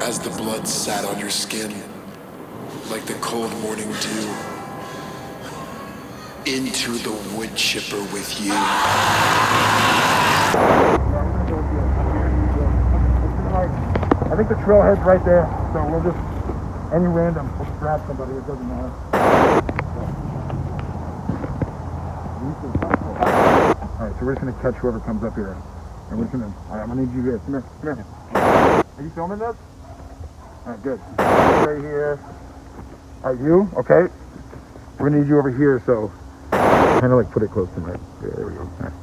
as the blood sat on your skin, like the cold morning dew, into the woodchipper with you. I think the trailhead's right there, so we'll just, any random, we'll just grab somebody, it doesn't matter. Alright, so we're just gonna catch whoever comes up here. And we're just gonna, alright, I'm gonna need you here. Come here. Are you filming this? Alright, good. Right here. Alright, you? Okay. We're gonna need you over here, so kind of like put it close to me. There we go. Right.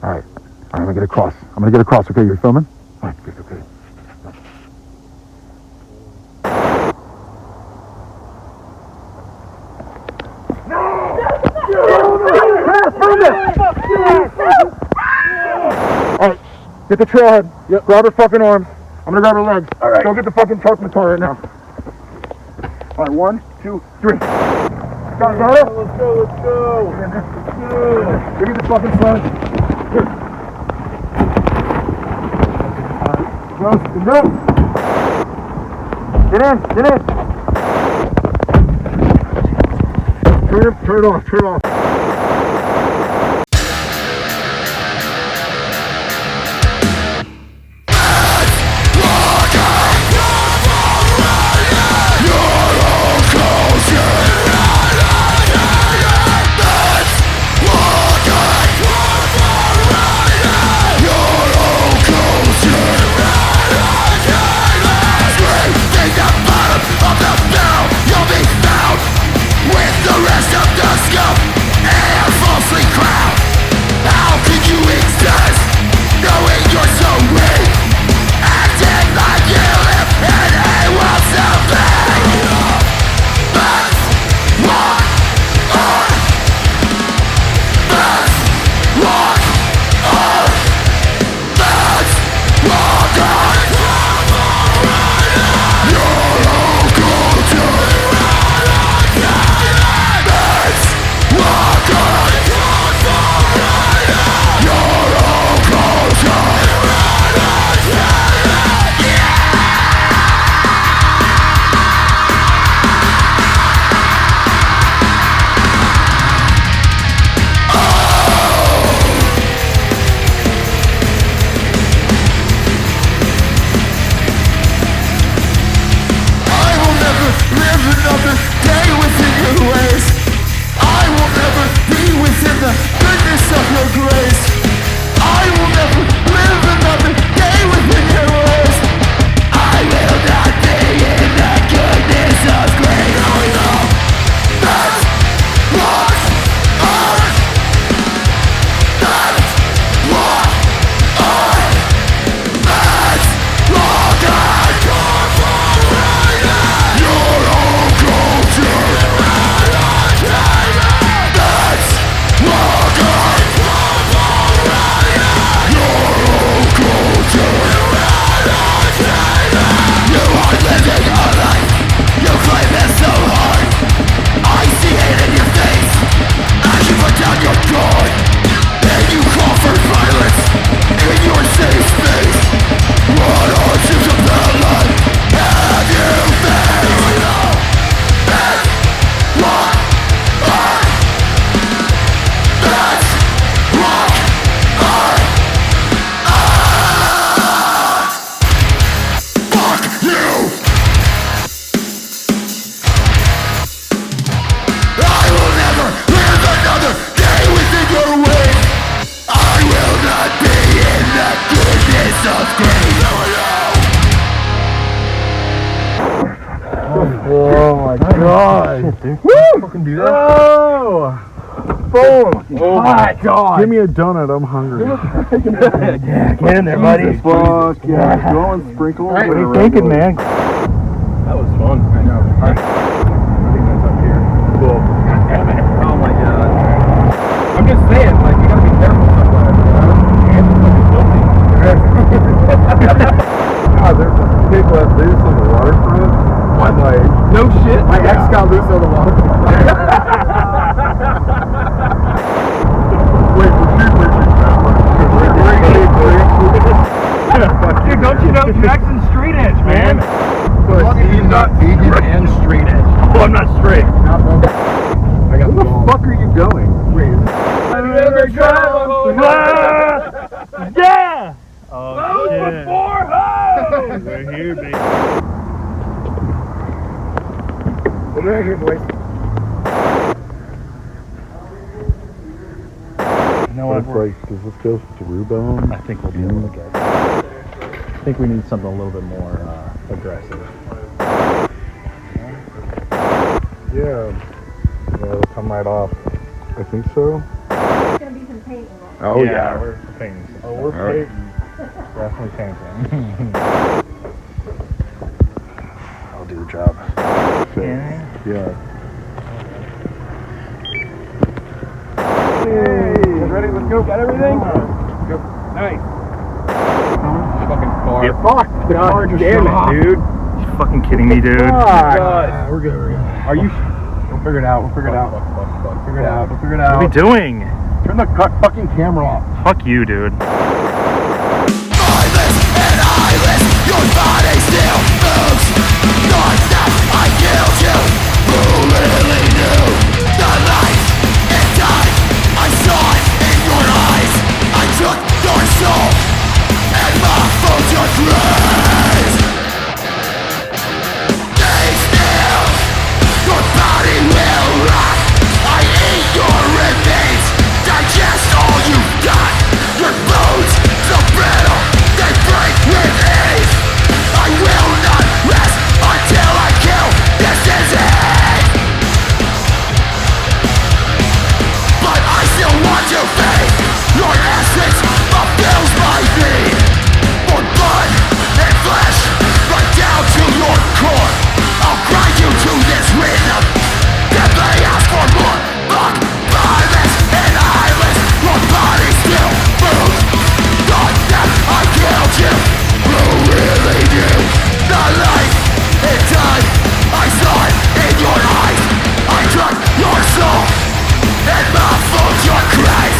Alright, I'm gonna get across. Okay, you're filming? Alright, good, okay. Alright, get the trailhead. Yep. Grab her fucking arms. I'm gonna grab her legs. Alright. Go get the fucking truck in the car right now. Alright, 1, 2, 3. Got her? Let's go. Give me the fucking phone. Alright, go. Get in. Turn it off. Oh my god. Shit, dude. Woo! Fucking do that. Oh! Boom! Oh my god. Give me a donut, I'm hungry. Yeah, get in there, buddy. Fuck yeah. Go and sprinkle. Alright, what are you thinking, man? That was fun. I know. Alright. I think that's up here. Cool. God damn it. Oh my god. I'm just saying, like, you gotta be careful sometimes. And it's fucking filthy. God, there's a pig left loose on the waterfront. What? Like, no shit? My ex got loose on the waterfront. Wait, for No Jackson straight edge, man. But he's not vegan and straight edge. Oh, I'm not straight. I got where the fuck are you going? Wait, yeah! Oh, shit. We're here, baby. we'll be right here, boys. You know what? Like, does this go through bone? I think we'll be able to get it. I think we need something a little bit more aggressive. Yeah. It'll come right off. I think so. There's gonna be some paint involved. Oh Yeah, we're painting. Oh, we're painting. Definitely painting. I'll do the job. Yeah. Yeah. Hey, ready? Let's go. Got everything? Go. Nice. Fucking car. Yeah, fuck! The car just Damn stopped. it, dude. You fucking kidding me, dude? God. We're good. Are you? We'll figure it out. We'll figure it out. Figure it out. We'll figure it out. What are we doing? Turn the fucking camera off. Fuck you, dude. Mindless and eyeless, your body still moves. Not that I killed you. Who really knew the light and died? I saw it in your eyes. I took your soul and muffled your cries. Stay still, your body will rot. I eat your remains, digest all you've got. Your bones so brittle, they break with ease. I will not rest until I kill this disease. But I still want to feed. Your essence fulfills my need. For blood and flesh, right down to your core. I'll grind you to this rhythm. Then they ask for more. Fuck, mindless and eyeless. Your body still moves. Thought that I killed you. Who really knew the light and time? I saw it in your eyes. I took your soul and muffled your cries.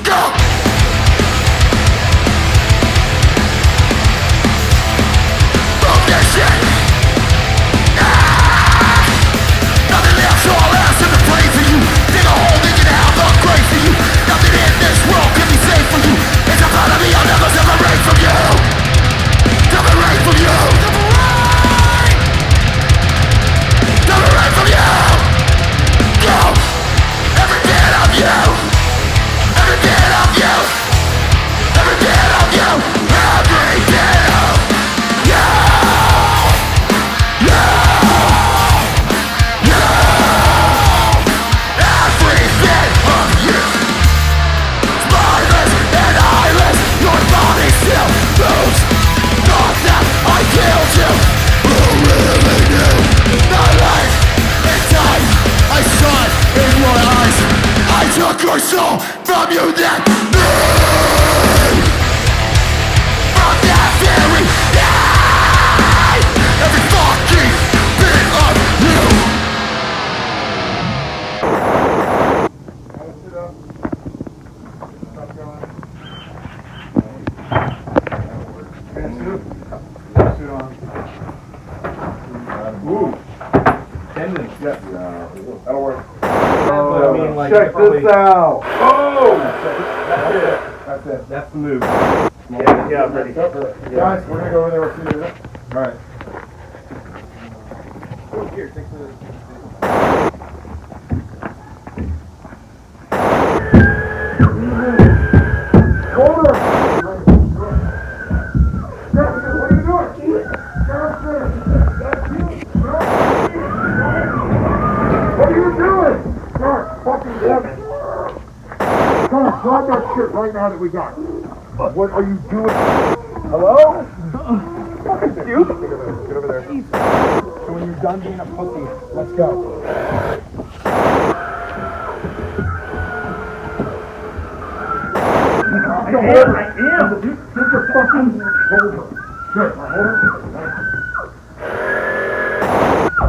Go! Move this shit! Nothing left, so I'll ask him to pray for you. Dig a hole, they can have a grave for you. Nothing in this world can be safe for you. It's a part of me, I'll never separate from you. Separate from you. Separate from you. Go. Every bit of you. Every bit of you. Every bit of you. Every bit of you. You. You. Every bit of you. Spineless and eyeless, your body still moves. Not that I killed you. Who really knew the light and time? I saw it in your eyes. I took your soul from you that night. From that very night. Every fucking bit of you. That'll work. I mean, like, Check probably- this out. Oh! That's it. That's the move. Yeah, I'm ready. Guys, we're gonna go over there with you. Alright. Here, take the... Hold her! What are you doing? What are you doing? God, fucking damn it. God, drop that shit right now that we got. What are you doing? Hello? Fucking you? Get over there. So when you're done being a pussy, let's go. I am. Get your fucking over. Good. Now hold her.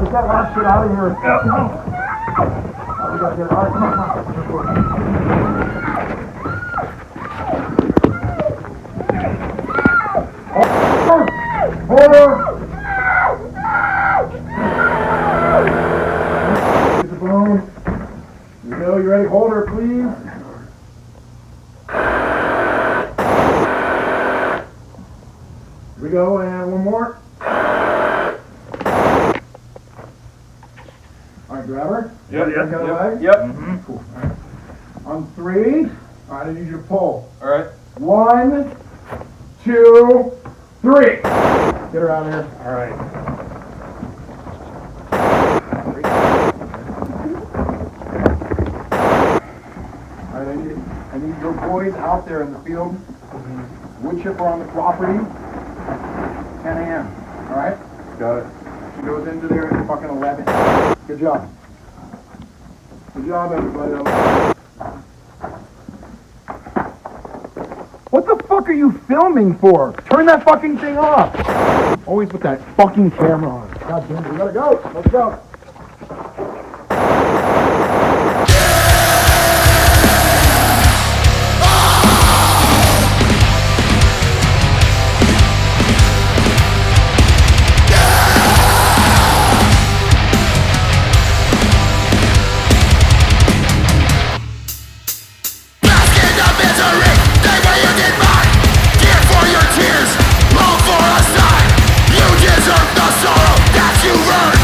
Get that last shit out of here. Oh, we gotta get it. All right, come on, come on. Bill, you ready? Hold her, please. Here we go, and one more. All right, grab her. Yep. Got a leg? Yep. Cool. All right. On 3. All right, I need you to pull. All right. 1, 2, 3. Get her out of here. All right. All right, I need your boys out there in the field. Woodchipper on the property. 10 a.m. All right? Got it. She goes into there at fucking 11. Good job. Good job, everybody. What the fuck are you filming for? Turn that fucking thing off. Always with that fucking camera on. God damn it, we gotta go. Let's go. You deserve the sorrow that you earned.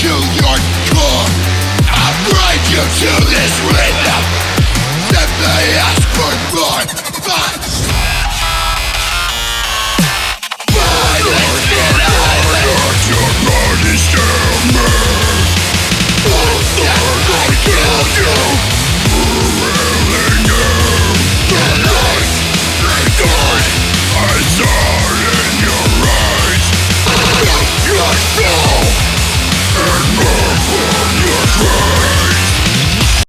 to your core. I bring you to this rhythm. Simply ask for more. But